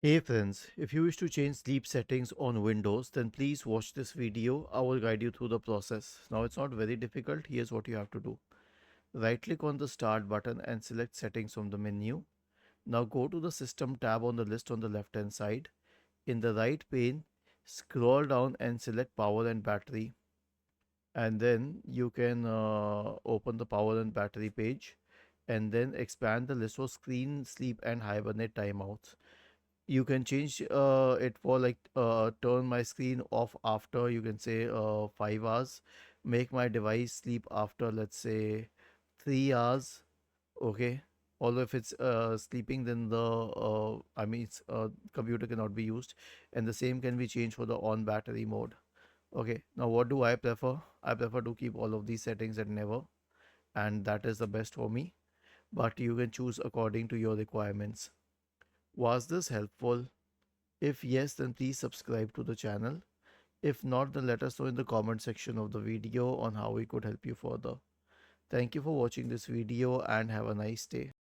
Hey friends, if you wish to change sleep settings on Windows, then please watch this video. I will guide you through the process. Now it's not very difficult. Here's what you have to do. Right click on the start button and select settings from the menu. Now go to the system tab on the list on the left hand side. In the right pane, scroll down and select power and battery. And then you can open the power and battery page and then expand the list for screen, sleep and hibernate timeouts. You can change it for like turn my screen off after, you can say 5 hours, make my device sleep after, let's say 3 hours. Okay, although if it's sleeping, then the it's computer cannot be used, and the same can be changed for the on battery mode. Okay, now what do I prefer? I prefer to keep all of these settings at never, and that is the best for me, but you can choose according to your requirements. Was this helpful? If yes, then please subscribe to the channel. If not, then let us know in the comment section of the video on how we could help you further. Thank you for watching this video and have a nice day.